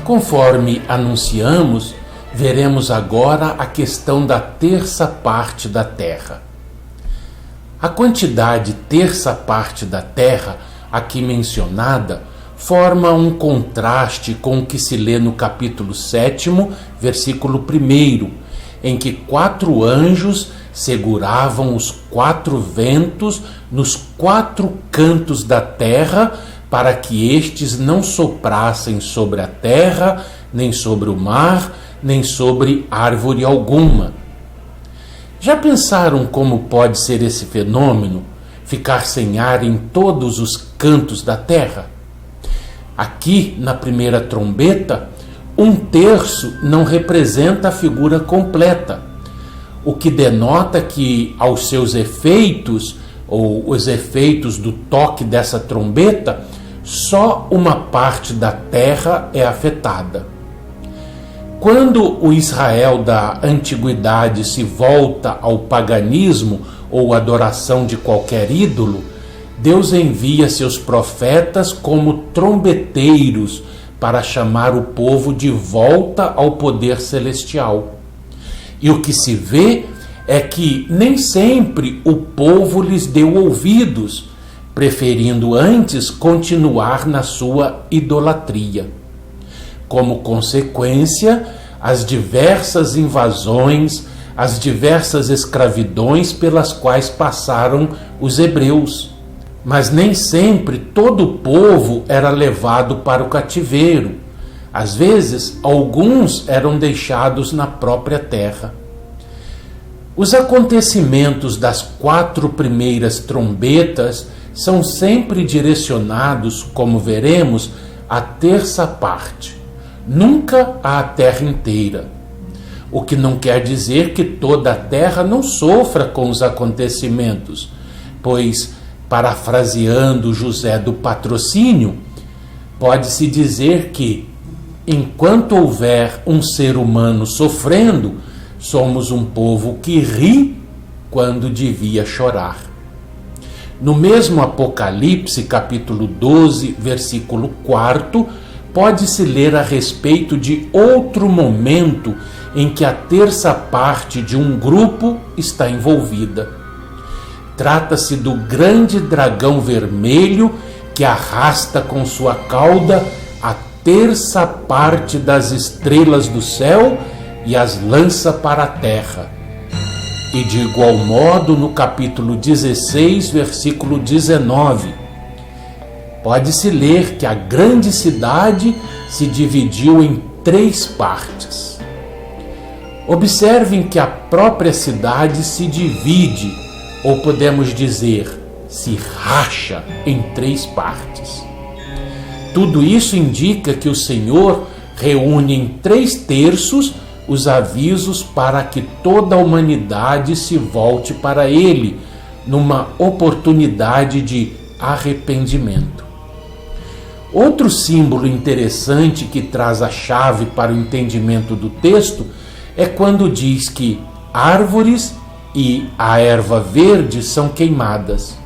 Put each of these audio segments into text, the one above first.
Conforme anunciamos, veremos agora a questão da terça parte da terra. A quantidade terça parte da terra, aqui mencionada, forma um contraste com o que se lê no capítulo 7, versículo 1, em que 4 anjos seguravam os 4 ventos nos 4 cantos da terra, para que estes não soprassem sobre a terra, nem sobre o mar, nem sobre árvore alguma. Já pensaram como pode ser esse fenômeno, ficar sem ar em todos os cantos da terra? Aqui, na primeira trombeta, 1/3 não representa a figura completa, o que denota que, aos seus efeitos, ou os efeitos do toque dessa trombeta, só uma parte da terra é afetada. Quando o Israel da antiguidade se volta ao paganismo ou adoração de qualquer ídolo, Deus envia seus profetas como trombeteiros para chamar o povo de volta ao poder celestial. E o que se vê é que nem sempre o povo lhes deu ouvidos, preferindo antes continuar na sua idolatria. Como consequência, as diversas invasões, as diversas escravidões pelas quais passaram os hebreus. Mas nem sempre todo o povo era levado para o cativeiro. Às vezes, alguns eram deixados na própria terra. Os acontecimentos das 4 primeiras trombetas são sempre direcionados, como veremos, à terça parte, nunca à terra inteira. O que não quer dizer que toda a terra não sofra com os acontecimentos, pois, parafraseando José do Patrocínio, pode-se dizer que, enquanto houver um ser humano sofrendo, somos um povo que ri quando devia chorar. No mesmo Apocalipse, capítulo 12, versículo 4, pode-se ler a respeito de outro momento em que a terça parte de um grupo está envolvida. Trata-se do grande dragão vermelho que arrasta com sua cauda a terça parte das estrelas do céu e as lança para a terra. E de igual modo, no capítulo 16, versículo 19, pode-se ler que a grande cidade se dividiu em 3 partes. Observem que a própria cidade se divide, ou podemos dizer, se racha em 3 partes. Tudo isso indica que o Senhor reúne em 3/3 os avisos para que toda a humanidade se volte para Ele, numa oportunidade de arrependimento. Outro símbolo interessante que traz a chave para o entendimento do texto é quando diz que árvores e a erva verde são queimadas.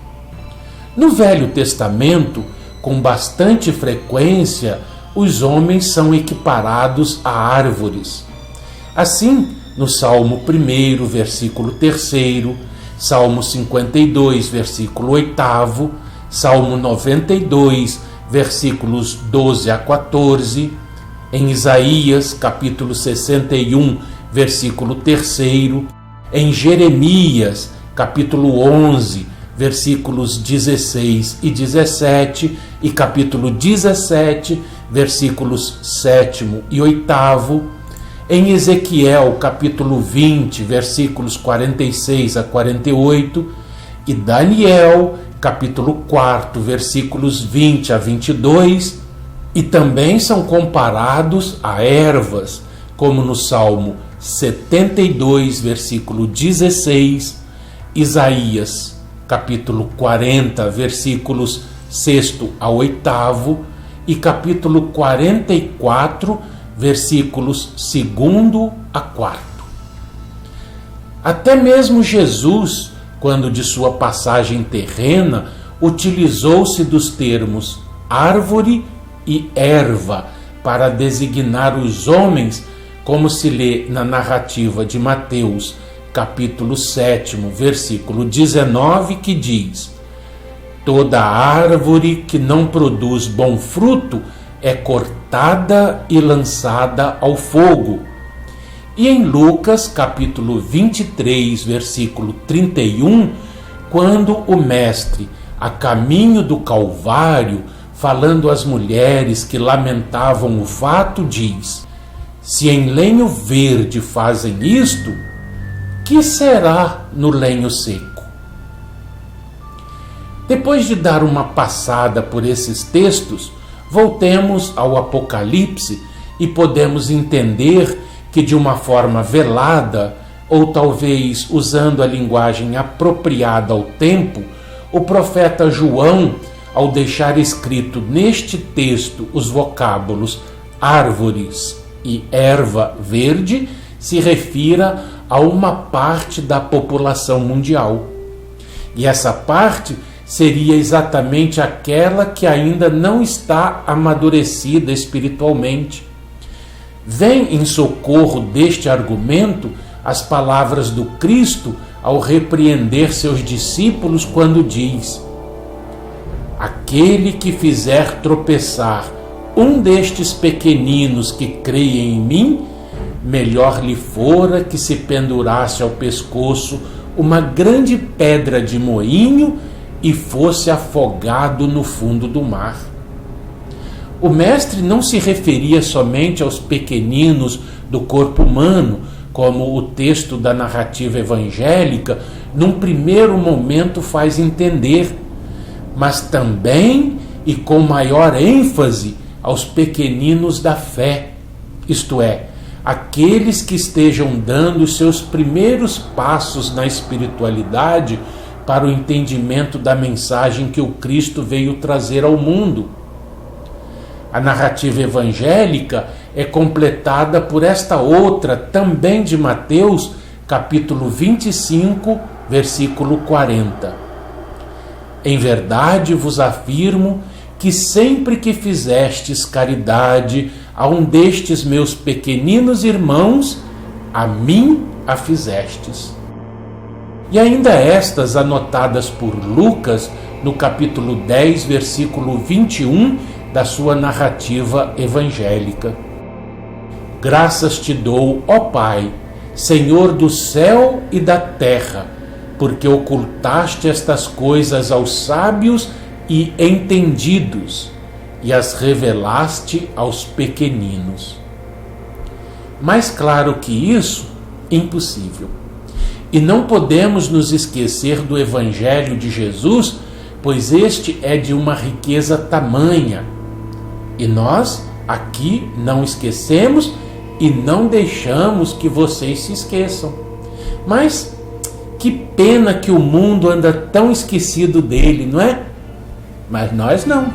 No Velho Testamento, com bastante frequência, os homens são equiparados a árvores. Assim, no Salmo 1, versículo 3, Salmo 52, versículo 8, Salmo 92, versículos 12 a 14, em Isaías, capítulo 61, versículo 3, em Jeremias, capítulo 11, versículos 16 e 17, e capítulo 17, versículos 7 e 8, em Ezequiel, capítulo 20, versículos 46 a 48, e Daniel, capítulo 4, versículos 20 a 22, e também são comparados a ervas, como no Salmo 72, versículo 16, Isaías, capítulo 40, versículos 6 a 8, e capítulo 44, versículos 2 a 4. Até mesmo Jesus, quando de sua passagem terrena, utilizou-se dos termos árvore e erva para designar os homens, como se lê na narrativa de Mateus, capítulo 7, versículo 19, que diz: toda árvore que não produz bom fruto é cortada e lançada ao fogo. E em Lucas, capítulo 23, versículo 31, quando o mestre, a caminho do Calvário, falando às mulheres que lamentavam o fato, diz: se em lenho verde fazem isto, que será no lenho seco? Depois de dar uma passada por esses textos, voltemos ao Apocalipse e podemos entender que, de uma forma velada, ou talvez usando a linguagem apropriada ao tempo, o profeta João, ao deixar escrito neste texto os vocábulos árvores e erva verde, se refira a uma parte da população mundial. E essa parte seria exatamente aquela que ainda não está amadurecida espiritualmente. Vem em socorro deste argumento as palavras do Cristo ao repreender seus discípulos quando diz: aquele que fizer tropeçar um destes pequeninos que creem em mim, melhor lhe fora que se pendurasse ao pescoço uma grande pedra de moinho e fosse afogado no fundo do mar. O mestre não se referia somente aos pequeninos do corpo humano, como o texto da narrativa evangélica num primeiro momento faz entender, mas também e com maior ênfase aos pequeninos da fé, isto é, aqueles que estejam dando os seus primeiros passos na espiritualidade para o entendimento da mensagem que o Cristo veio trazer ao mundo. A narrativa evangélica é completada por esta outra, também de Mateus, capítulo 25, versículo 40. Em verdade vos afirmo que sempre que fizestes caridade a um destes meus pequeninos irmãos, a mim a fizestes. E ainda estas anotadas por Lucas no capítulo 10, versículo 21 da sua narrativa evangélica. Graças te dou, ó Pai, Senhor do céu e da terra, porque ocultaste estas coisas aos sábios e entendidos e as revelaste aos pequeninos. Mais claro que isso, impossível. E não podemos nos esquecer do Evangelho de Jesus, pois este é de uma riqueza tamanha. E nós aqui não esquecemos e não deixamos que vocês se esqueçam. Mas que pena que o mundo anda tão esquecido dele, não é? Mas nós não.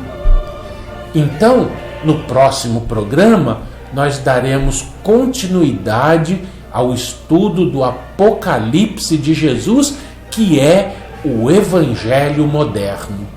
Então, no próximo programa, nós daremos continuidade ao estudo do Apocalipse de Jesus, que é o Evangelho moderno.